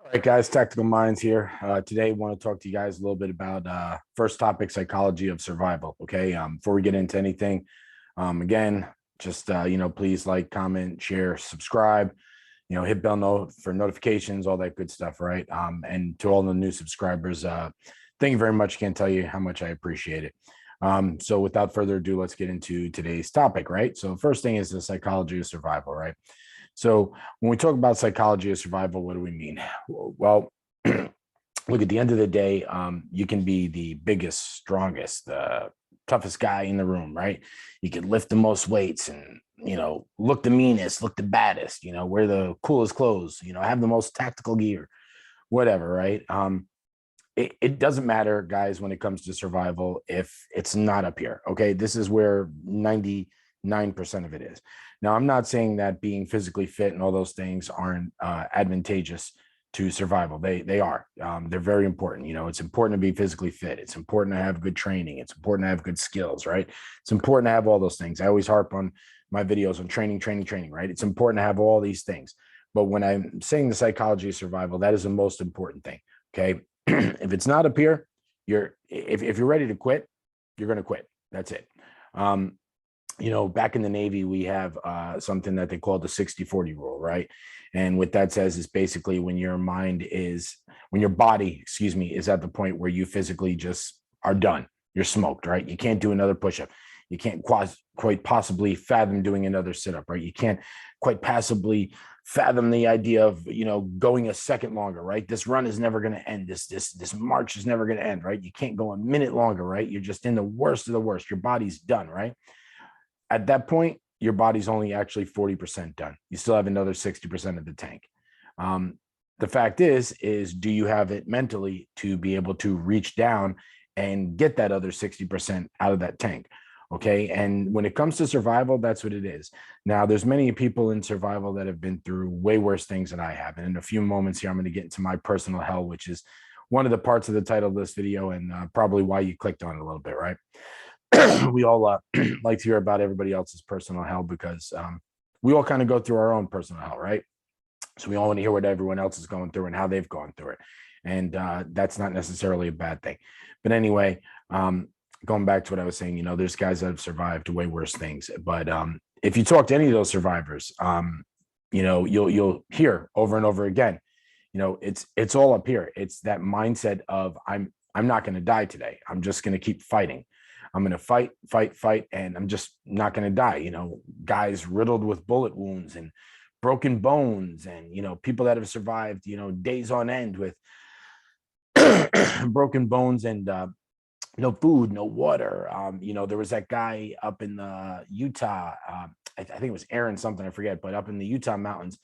All right, guys, Tactical Minds here. Today, I want to talk to you guys a little bit about first topic, psychology of survival. Okay, before we get into anything, again, just please like, comment, share, subscribe. Hit bell note for notifications, all that good stuff, right? And to all the new subscribers, thank you very much. Can't tell you how much I appreciate it. So, without further ado, let's get into today's topic, right? So, first thing is the psychology of survival, right? So when we talk about psychology of survival, what do we mean? Well, look, at the end of the day, you can be the biggest, strongest, the toughest guy in the room, right? You can lift the most weights and, look the meanest, look the baddest, wear the coolest clothes, have the most tactical gear, whatever, right? It doesn't matter, guys, when it comes to survival, if it's not up here. Okay. This is where 99% of it is. Now, I'm not saying that being physically fit and all those things aren't advantageous to survival. They are. They're very important. It's important to be physically fit. It's important to have good training. It's important to have good skills, right? It's important to have all those things. I always harp on my videos on training, right? It's important to have all these things. But when I'm saying the psychology of survival, that is the most important thing. Okay. If it's not up here, if you're ready to quit, you're going to quit. That's it. Back in the Navy, we have something that they call the 60-40 rule, right? And what that says is basically when your body, is at the point where you physically just are done, you're smoked, right? You can't do another push-up. You can't quite possibly fathom doing another sit-up, right? You can't quite possibly fathom the idea of, going a second longer, right? This run is never going to end. This march is never going to end, right? You can't go a minute longer, right? You're just in the worst of the worst. Your body's done, right? At that point, your body's only actually 40% done. You still have another 60% of the tank. The fact is do you have it mentally to be able to reach down and get that other 60% out of that tank? Okay. And when it comes to survival, that's what it is. Now, there's many people in survival that have been through way worse things than I have. And in a few moments here, I'm going to get into my personal hell, which is one of the parts of the title of this video and probably why you clicked on it a little bit, right? We all like to hear about everybody else's personal hell because we all kind of go through our own personal hell, right? So we all want to hear what everyone else is going through and how they've gone through it. And that's not necessarily a bad thing. But anyway, going back to what I was saying, there's guys that have survived way worse things. But if you talk to any of those survivors, you'll hear over and over again, it's all up here. It's that mindset of I'm not going to die today. I'm just going to keep fighting. I'm going to fight, and I'm just not going to die. Guys riddled with bullet wounds and broken bones and, people that have survived, days on end with broken bones and no food, no water. There was that guy up in the Utah, I think it was Aaron something, I forget, but up in the Utah mountains,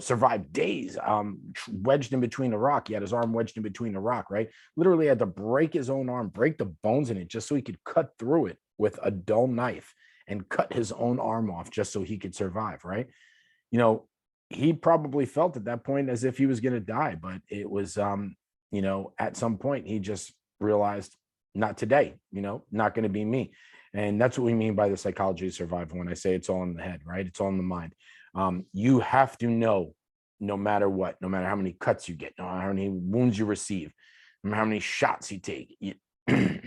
survived days, wedged in between a rock. He had his arm wedged in between a rock, right? Literally had to break his own arm, break the bones in it just so he could cut through it with a dull knife and cut his own arm off just so he could survive, right? He probably felt at that point as if he was going to die, but it was, at some point he just realized not today, not going to be me. And that's what we mean by the psychology of survival. When I say it's all in the head, right? It's all in the mind. You have to know, no matter what, no matter how many cuts you get, no matter how many wounds you receive, no matter how many shots you take, no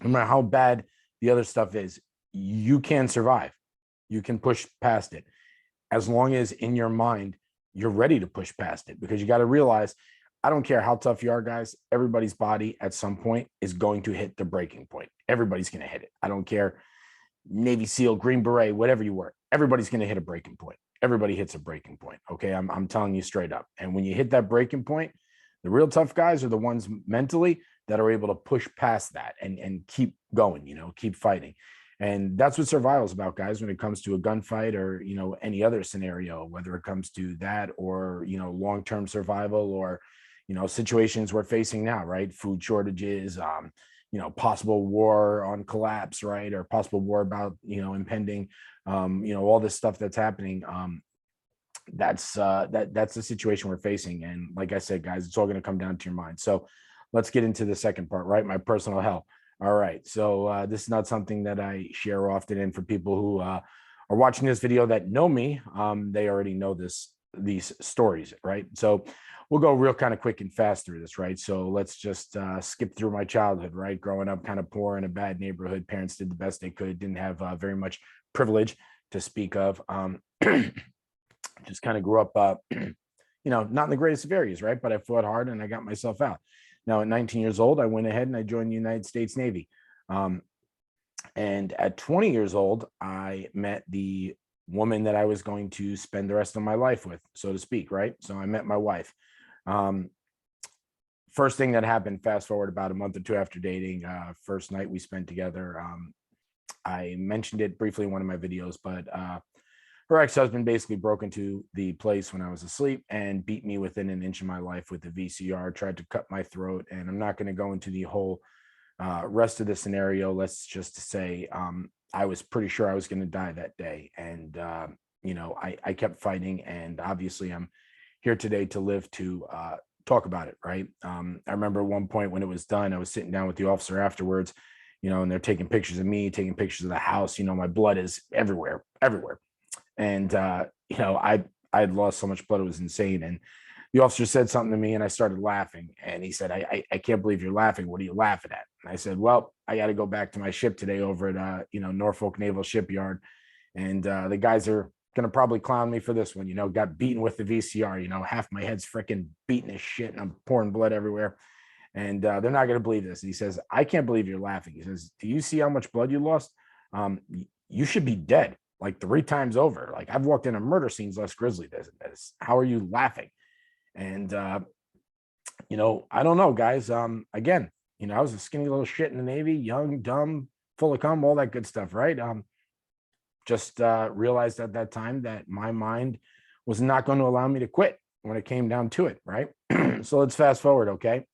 matter how bad the other stuff is, you can survive. You can push past it as long as in your mind, you're ready to push past it, because you got to realize, I don't care how tough you are, guys. Everybody's body at some point is going to hit the breaking point. Everybody's going to hit it. I don't care. Navy SEAL, Green Beret, whatever you were, everybody's going to hit a breaking point. Everybody hits a breaking point. Okay. I'm telling you straight up. And when you hit that breaking point, the real tough guys are the ones mentally that are able to push past that and keep going, keep fighting. And that's what survival is about, guys, when it comes to a gunfight or, any other scenario, whether it comes to that or, long-term survival or, situations we're facing now, right? Food shortages, possible war on collapse, right? Or possible war about, impending, all this stuff that's happening. That's the situation we're facing. And like I said, guys, it's all going to come down to your mind. So let's get into the second part, right? My personal hell. All right. So this is not something that I share often. And for people who are watching this video that know me, they already know this these stories, right? So we'll go real kind of quick and fast through this, right? So let's just skip through my childhood, right? Growing up kind of poor in a bad neighborhood, parents did the best they could, didn't have very much privilege to speak of. Just kind of grew up, not in the greatest of areas, right? But I fought hard and I got myself out. Now, at 19 years old, I went ahead and I joined the United States Navy. And at 20 years old, I met the woman that I was going to spend the rest of my life with, so to speak, right? So I met my wife. First thing that happened, fast forward about a month or two after dating, first night we spent together. I mentioned it briefly in one of my videos, but her ex-husband basically broke into the place when I was asleep and beat me within an inch of my life with a VCR, tried to cut my throat. And I'm not going to go into the whole rest of the scenario. Let's just say I was pretty sure I was going to die that day. And, I kept fighting. And obviously I'm here today to live to talk about it, right? I remember at one point when it was done, I was sitting down with the officer afterwards, and they're taking pictures of me, taking pictures of the house. My blood is everywhere. And, I had lost so much blood, it was insane. And the officer said something to me and I started laughing. And he said, I can't believe you're laughing. What are you laughing at? And I said, well, I got to go back to my ship today over at, Norfolk Naval Shipyard. And the guys are going to probably clown me for this one, got beaten with the VCR, half my head's freaking beaten as shit and I'm pouring blood everywhere. And they're not going to believe this. And he says, I can't believe you're laughing. He says, do you see how much blood you lost? You should be dead like 3 times over. Like I've walked into murder scenes less grisly than this. How are you laughing? And, I don't know, guys. Again, I was a skinny little shit in the Navy, young, dumb, full of cum, all that good stuff, right? Just realized at that time that my mind was not going to allow me to quit when it came down to it, right? So let's fast forward, okay?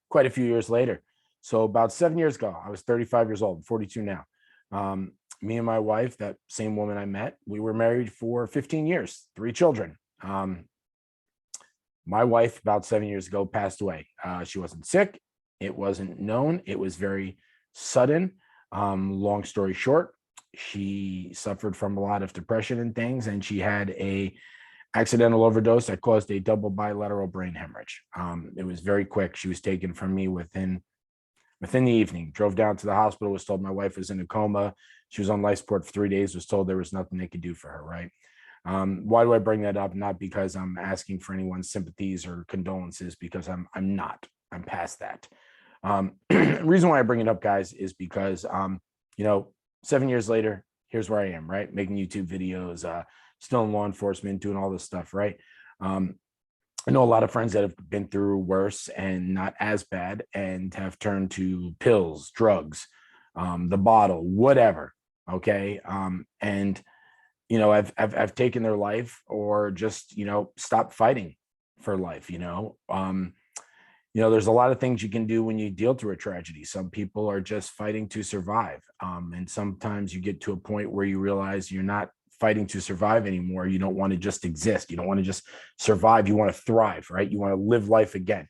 Quite a few years later. So about 7 years ago, I was 35 years old, 42 now. Me and my wife, that same woman I met, we were married for 15 years, 3 children. My wife, about 7 years ago, passed away. She wasn't sick. It wasn't known. It was very sudden. Long story short, she suffered from a lot of depression and things, and she had a accidental overdose that caused a double bilateral brain hemorrhage. It was very quick. She was taken from me within the evening. Drove down to the hospital, was told my wife was in a coma. She was on life support for 3 days, was told there was nothing they could do for her, right? Why do I bring that up? Not because I'm asking for anyone's sympathies or condolences, because I'm not. I'm past that. The reason why I bring it up, guys, is because 7 years later, here's where I am, right? Making YouTube videos, still in law enforcement, doing all this stuff, right? I know a lot of friends that have been through worse and not as bad and have turned to pills, drugs, the bottle, whatever. Okay. And I've taken their life or just, stopped fighting for life, there's a lot of things you can do when you deal through a tragedy. Some people are just fighting to survive. And sometimes you get to a point where you realize you're not fighting to survive anymore. You don't want to just exist. You don't want to just survive. You want to thrive, right? You want to live life again.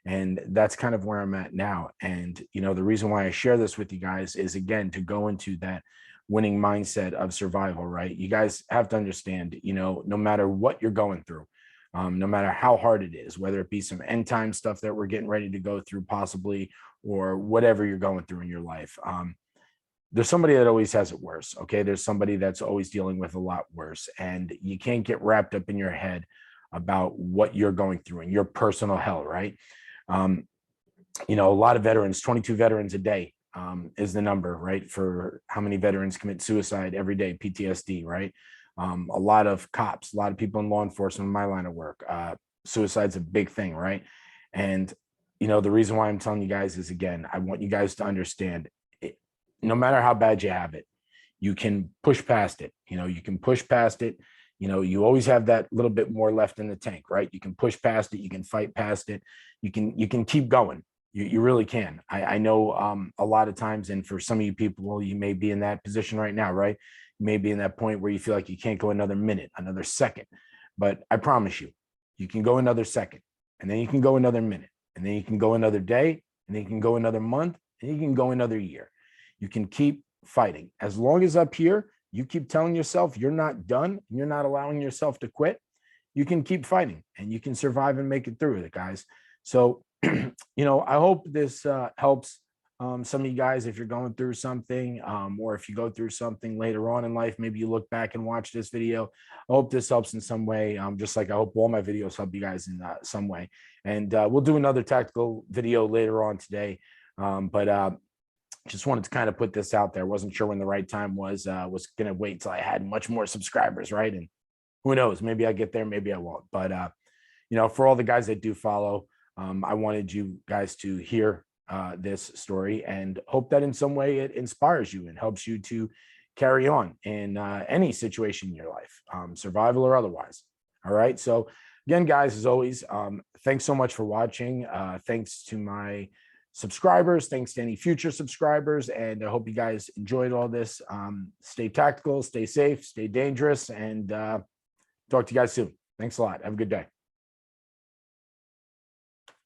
And that's kind of where I'm at now. And, the reason why I share this with you guys is, again, to go into that winning mindset of survival, right? You guys have to understand, no matter what you're going through, no matter how hard it is, whether it be some end time stuff that we're getting ready to go through possibly, or whatever you're going through in your life, there's somebody that always has it worse. Okay. There's somebody that's always dealing with a lot worse, and you can't get wrapped up in your head about what you're going through and your personal hell, right? A lot of veterans, 22 veterans a day is the number, right? For how many veterans commit suicide every day, PTSD, right? A lot of cops, a lot of people in law enforcement in my line of work, suicide's a big thing, right? And, the reason why I'm telling you guys is, again, I want you guys to understand it, no matter how bad you have it, you can push past it. You can push past it. You always have that little bit more left in the tank, right? You can push past it. You can fight past it. You can keep going. You really can. I know a lot of times, and for some of you people, you may be in that position right now, right? You may be in that point where you feel like you can't go another minute, another second. But I promise you, you can go another second, and then you can go another minute, and then you can go another day, and then you can go another month, and you can go another year. You can keep fighting. As long as up here, you keep telling yourself you're not done, you're not allowing yourself to quit, you can keep fighting and you can survive and make it through it, guys. So, I hope this helps some of you guys if you're going through something, or if you go through something later on in life. Maybe you look back and watch this video. I hope this helps in some way, just like I hope all my videos help you guys in some way. And we'll do another tactical video later on today. But just wanted to kind of put this out there. Wasn't sure when the right time was going to wait till I had much more subscribers, right? And who knows, maybe I get there, maybe I won't. But for all the guys that do follow, I wanted you guys to hear this story and hope that in some way it inspires you and helps you to carry on in any situation in your life, survival or otherwise. All right. So again, guys, as always, thanks so much for watching. Thanks to my subscribers. Thanks to any future subscribers. And I hope you guys enjoyed all this. Stay tactical, stay safe, stay dangerous, and talk to you guys soon. Thanks a lot. Have a good day.